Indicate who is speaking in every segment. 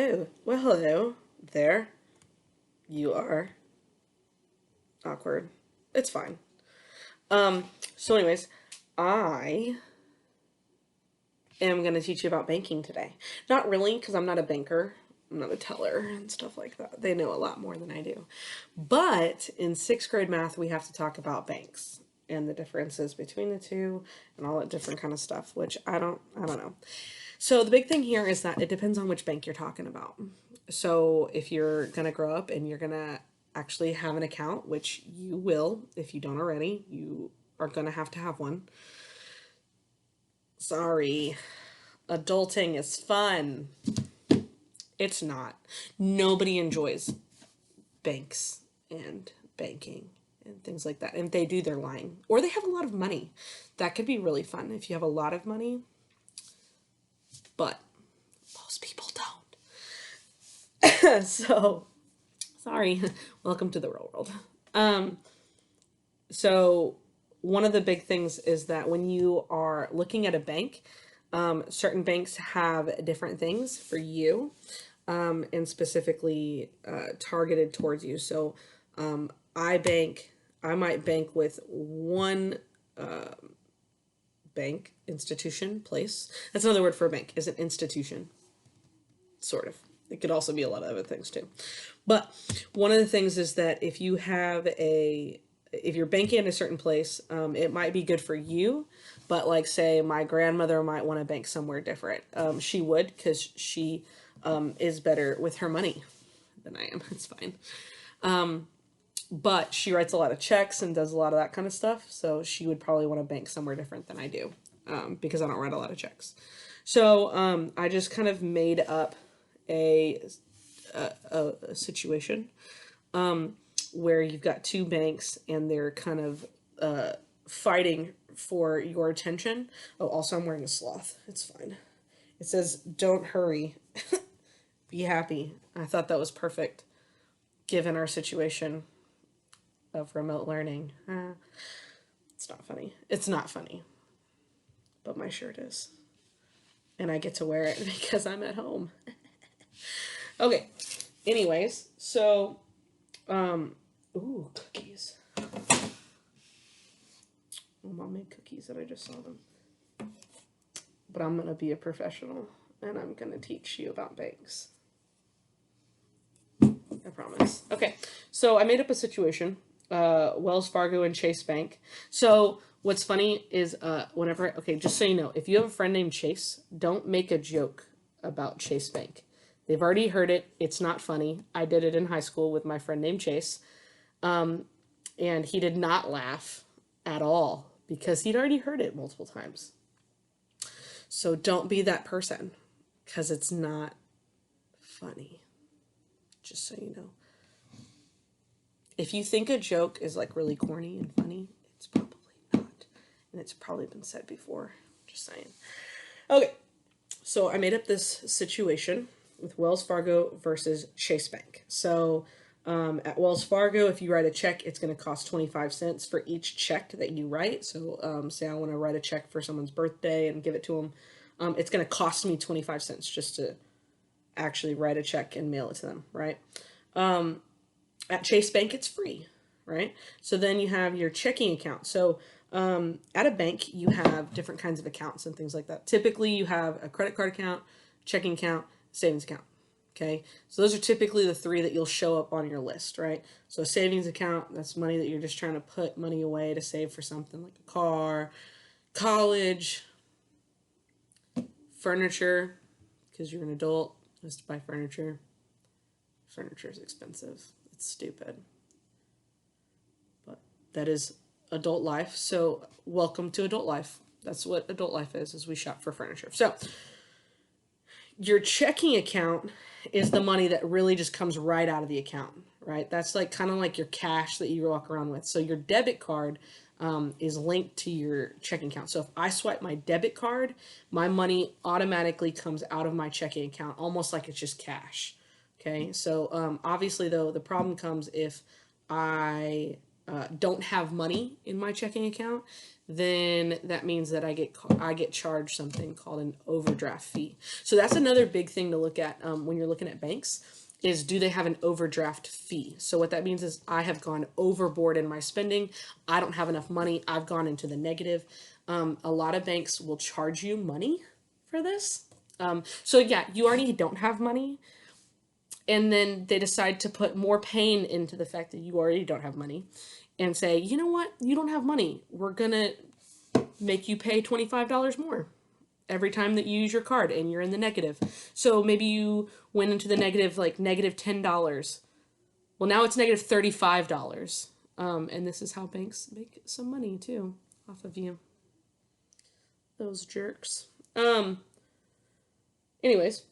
Speaker 1: Oh, well, hello there. You are awkward. It's fine. Um, so anyways, I am going to teach you about banking today. Not really, because I'm not a banker. I'm not a teller and stuff like that. They know a lot more than I do. But in sixth grade math, we have to talk about banks and the differences between the two and all that different kind of stuff, which I don't know. So the big thing here is that it depends on which bank you're talking about. So if you're going to grow up and you're going to actually have an account, which you will, if you don't already, you are going to have one. Sorry, adulting is fun. It's not. Nobody enjoys banks and banking and things like that. And they do, they're lying. Or they have a lot of money. That could be really fun if you have a lot of money. But most people don't. So, sorry. Welcome to the real world. So, one of the big things is that when you are looking at a bank, certain banks have different things for you, and specifically targeted towards you. So, I bank. I might bank with one bank, institution, place. That's another word for a bank. Is an institution, sort of. It could also be a lot of other things too. But one of the things is that if you're banking in a certain place, it might be good for you. But like, say, my grandmother might want to bank somewhere different. She would, because she is better with her money than I am. It's fine. But she writes a lot of checks and does a lot of that kind of stuff. So she would probably want to bank somewhere different than I do, because I don't write a lot of checks. So I just kind of made up a, a situation where you've got two banks and they're kind of fighting for your attention. Oh, also, I'm wearing a sloth. It's fine. It says, "Don't hurry, be happy." I thought that was perfect given our situation of remote learning. It's not funny. It's not funny. But my shirt is. And I get to wear it because I'm at home. Okay. Anyways, so, ooh, cookies. My mom made cookies and I just saw them. But I'm going to be a professional and I'm going to teach you about banks. I promise. Okay, so I made up a situation. Wells Fargo and Chase Bank. So what's funny is okay, just so you know, if you have a friend named Chase, don't make a joke about Chase Bank. They've already heard it. It's not funny. I did it in high school with my friend named Chase. And he did not laugh at all because he'd already heard it multiple times. So don't be that person because it's not funny. Just so you know. If you think a joke is like really corny and funny, it's probably not. And it's probably been said before. Just saying. Okay, so I made up this situation with Wells Fargo versus Chase Bank. So at Wells Fargo, if you write a check, it's going to cost 25 cents for each check that you write. So say I want to write a check for someone's birthday and give it to them. It's going to cost me 25 cents just to actually write a check and mail it to them, right? At Chase Bank, it's free, right? So then you have your checking account. So at a bank, you have different kinds of accounts and things like that. Typically, you have a credit card account, checking account, savings account. Okay, so those are typically the three that you'll show up on your list, right? So a savings account, that's money that you're just trying to put money away to save for something like a car, college, furniture, because you're an adult, just to buy furniture. Furniture is expensive. It's stupid. But that is adult life. So welcome to adult life. That's what adult life is we shop for furniture. So your checking account is the money that really just comes right out of the account, right? That's like kind of like your cash that you walk around with. So your debit card is linked to your checking account. So if I swipe my debit card, my money automatically comes out of my checking account, almost like it's just cash. Okay, so obviously though, the problem comes if I don't have money in my checking account, then that means that I get charged something called an overdraft fee. So that's another big thing to look at when you're looking at banks, is do they have an overdraft fee? So what that means is I have gone overboard in my spending. I don't have enough money. I've gone into the negative. A lot of banks will charge you money for this. So yeah, you already don't have money, and then they decide to put more pain into the fact that you already don't have money and say, you know what, you don't have money. We're going to make you pay $25 more every time that you use your card and you're in the negative. So maybe you went into the negative, like negative $10. Well, now it's negative $35. And this is how banks make some money too off of you. Those jerks. Anyways,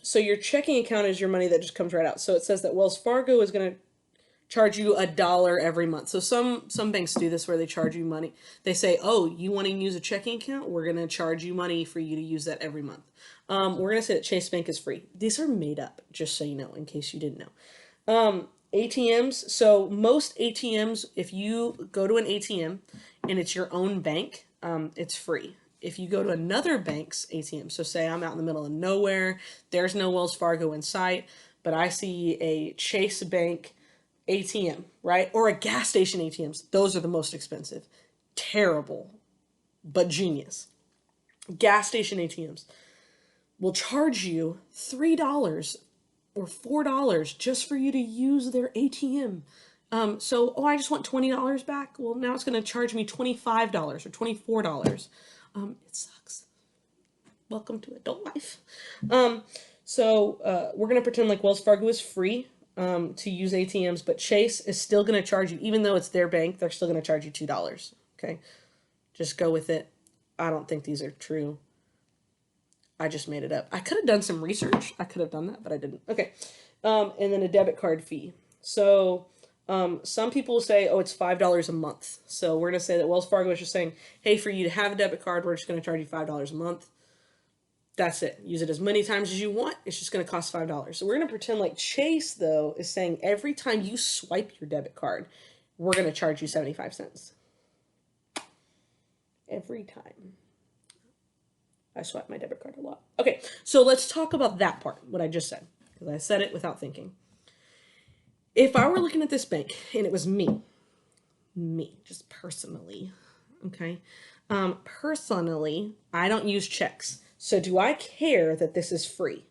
Speaker 1: so your checking account is your money that just comes right out. So it says that Wells Fargo is going to charge you $1 every month. So some banks do this where they charge you money. They say, oh, you want to use a checking account? We're going to charge you money for you to use that every month. We're going to say that Chase Bank is free. These are made up, just so you know, in case you didn't know. ATMs. So most ATMs, if you go to an ATM and it's your own bank, it's free. If you go to another bank's ATM, so say I'm out in the middle of nowhere, there's no Wells Fargo in sight, but I see a Chase Bank ATM, right? Or a gas station ATMs. Those are the most expensive. Terrible, but genius. Gas station ATMs will charge you $3 or $4 just for you to use their ATM. So, I just want $20 back. Well, now it's going to charge me $25 or $24. It sucks. Welcome to adult life. So we're going to pretend like Wells Fargo is free to use ATMs, but Chase is still going to charge you, even though it's their bank, they're still going to charge you $2. Okay? Just go with it. I don't think these are true. I just made it up. I could have done some research. I could have done that, but I didn't. Okay. And then a debit card fee. So some people say, oh, it's $5 a month. So we're going to say that Wells Fargo is just saying, hey, for you to have a debit card, we're just going to charge you $5 a month. That's it. Use it as many times as you want. It's just going to cost $5. So we're going to pretend like Chase, though, is saying every time you swipe your debit card, we're going to charge you 75 cents. Every time. I swipe my debit card a lot. Okay, so let's talk about that part, what I just said, because I said it without thinking. If I were looking at this bank and it was me, just personally, okay? Personally, I don't use checks. So do I care that this is free?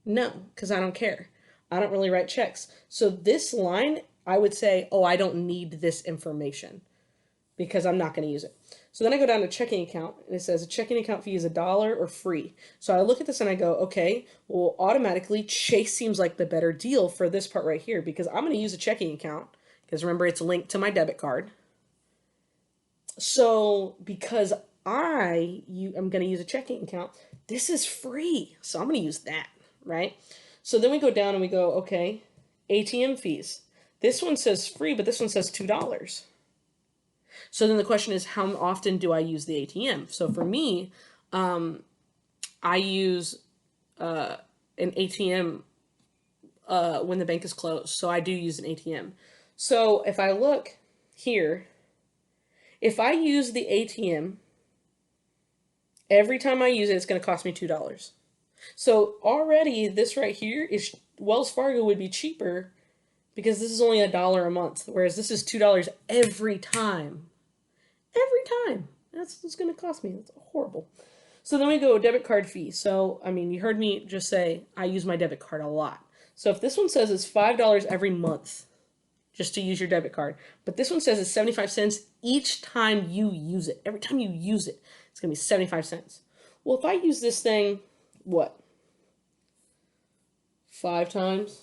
Speaker 1: No, because I don't care. I don't really write checks. So this line, I would say, oh, I don't need this information because I'm not going to use it. So then I go down to checking account, and it says a checking account fee is $1 or free. So I look at this and I go, okay, well, automatically Chase seems like the better deal for this part right here because I'm going to use a checking account because remember, it's linked to my debit card. So because I'm going to use a checking account, this is free. So I'm going to use that, right? So then we go down and we go, okay, ATM fees. This one says free, but this one says $2. So then the question is, how often do I use the ATM? So for me, I use an ATM when the bank is closed. So I do use an ATM. So if I look here, if I use the ATM, every time I use it, it's going to cost me $2. So already this right here is Wells Fargo would be cheaper because this is only $1 a month, whereas this is $2 every time. Every time. That's what's going to cost me. That's horrible. So then we go debit card fee. So, I mean, you heard me just say I use my debit card a lot. So if this one says it's $5 every month just to use your debit card, but this one says it's 75 cents each time you use it. Every time you use it, it's going to be 75 cents. Well, if I use this thing, what? 5 times?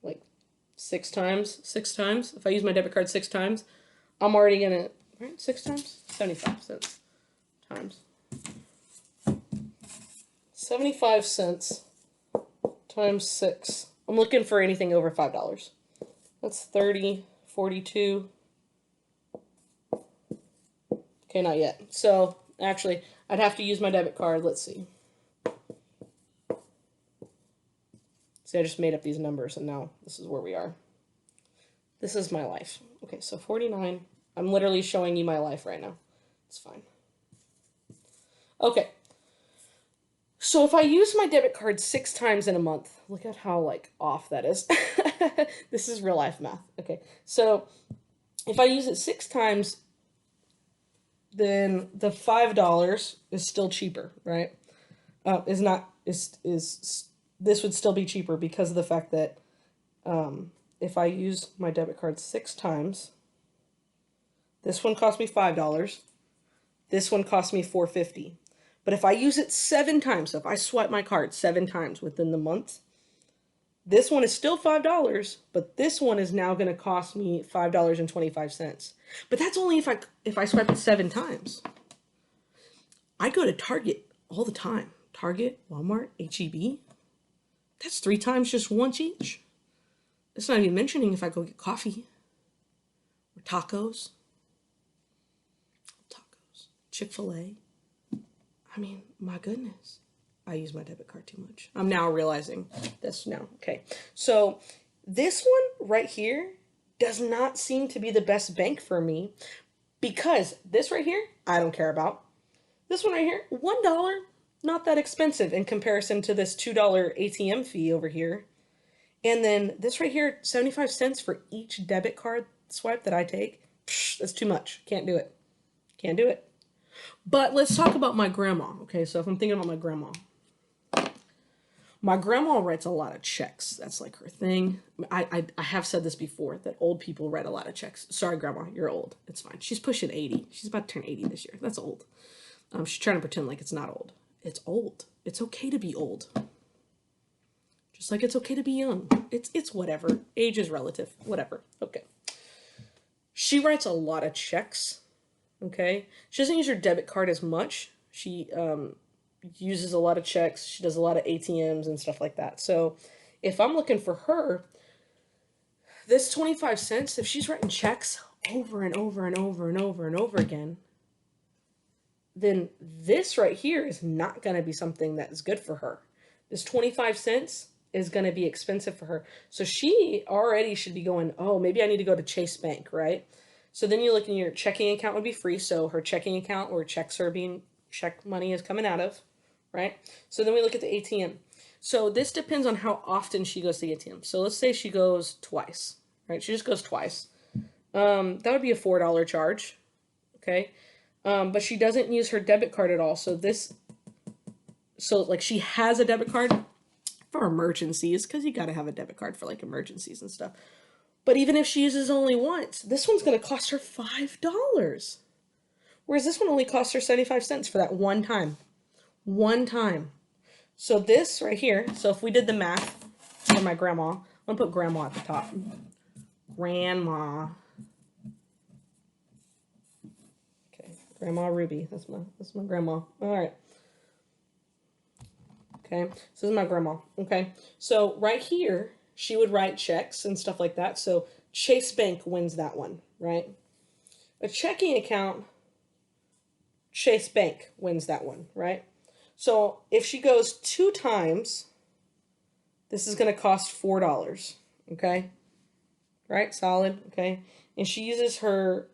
Speaker 1: Like 6 times? 6 times? If I use my debit card 6 times, I'm already going to, right, 6 times? 75 cents times. 75 cents times 6. I'm looking for anything over $5. That's 30, 42. Okay, not yet. So, actually, I'd have to use my debit card. Let's see. See, I just made up these numbers, and now this is where we are. This is my life. Okay, so 49. I'm literally showing you my life right now. It's fine. Okay. So if I use my debit card 6 times in a month, look at how like off that is. This is real life math. Okay. So if I use it 6 times, then the $5 is still cheaper, right? Is not is this would still be cheaper because of the fact that if I use my debit card 6 times, this one cost me $5. This one cost me $4.50. But if I use it 7 times, so if I swipe my card 7 times within the month, this one is still $5, but this one is now going to cost me $5.25. But that's only if I swipe it 7 times. I go to Target all the time. Target, Walmart, HEB. That's 3 times just once each. It's not even mentioning if I go get coffee or tacos. Chick-fil-A. I mean, my goodness. I use my debit card too much. I'm now realizing this now. Okay. So this one right here does not seem to be the best bank for me because this right here, I don't care about. This one right here, $1, not that expensive in comparison to this $2 ATM fee over here. And then this right here, 75 cents for each debit card swipe that I take. Psh, that's too much. Can't do it. Can't do it. But let's talk about my grandma. Okay, so if I'm thinking about my grandma writes a lot of checks. That's like her thing. I have said this before, that old people write a lot of checks. Sorry, Grandma, you're old. It's fine. She's pushing 80. She's about to turn 80 this year. That's old. She's trying to pretend like it's not old. It's old. It's okay to be old. Just like it's okay to be young. It's whatever. Age is relative. Whatever. Okay. She writes a lot of checks. Okay. She doesn't use her debit card as much. She uses a lot of checks. She does a lot of ATMs and stuff like that. So if I'm looking for her, this 25 cents, if she's writing checks over and over and over and over and over again, then this right here is not going to be something that is good for her. This 25 cents is going to be expensive for her. So she already should be going, oh, maybe I need to go to Chase Bank, right? So then you look in your checking account would be free. So her checking account where check money is coming out of, right? So then we look at the ATM. So this depends on how often she goes to the ATM. So let's say she goes twice, right? She just goes twice. That would be a $4 charge, okay? But she doesn't use her debit card at all. So like she has a debit card for emergencies, because you got to have a debit card for like emergencies and stuff. But even if she uses only once, this one's going to cost her $5. Whereas this one only costs her 75 cents for that one time. One time. So this right here, so if we did the math for my grandma, I'm going to put grandma at the top. Grandma. Okay, Grandma Ruby. That's my grandma. All right. Okay, so this is my grandma. Okay, so right here, she would write checks and stuff like that. So Chase Bank wins that one, right? A checking account, Chase Bank wins that one, right? So if she goes 2 times, this is going to cost $4, okay? Right, solid, okay? And she uses her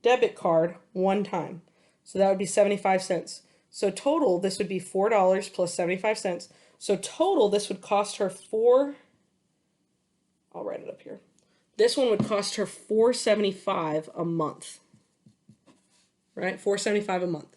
Speaker 1: debit card 1 time. So that would be 75 cents. So total, this would be $4 plus 75 cents. So total, this would cost her I'll write it up here. This one would cost her $4.75 a month. Right? $4.75 a month.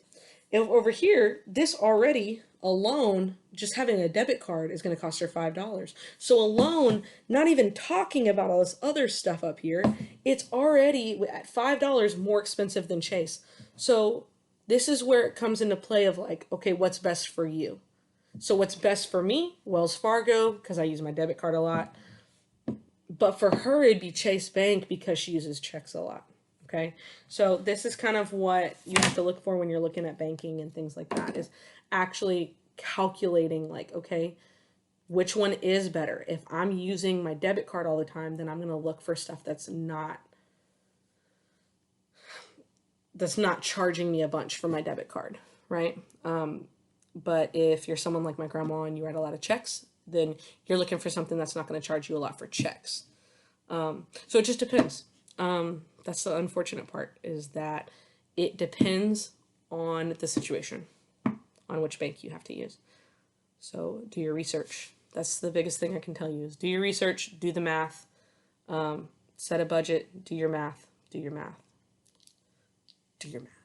Speaker 1: And over here, this already alone, just having a debit card is going to cost her $5. So alone, not even talking about all this other stuff up here, it's already at $5 more expensive than Chase. So this is where it comes into play of like, okay, what's best for you? So what's best for me? Wells Fargo, because I use my debit card a lot. But for her, it'd be Chase Bank because she uses checks a lot. Okay, so this is kind of what you have to look for when you're looking at banking and things like that, is actually calculating like, okay, which one is better? If I'm using my debit card all the time, then I'm going to look for stuff that's not charging me a bunch for my debit card, right? But if you're someone like my grandma and you write a lot of checks, then you're looking for something that's not going to charge you a lot for checks. So it just depends. That's the unfortunate part, is that it depends on the situation, on which bank you have to use. So do your research. That's the biggest thing I can tell you, is do your research, do the math, set a budget, do your math, do your math, do your math.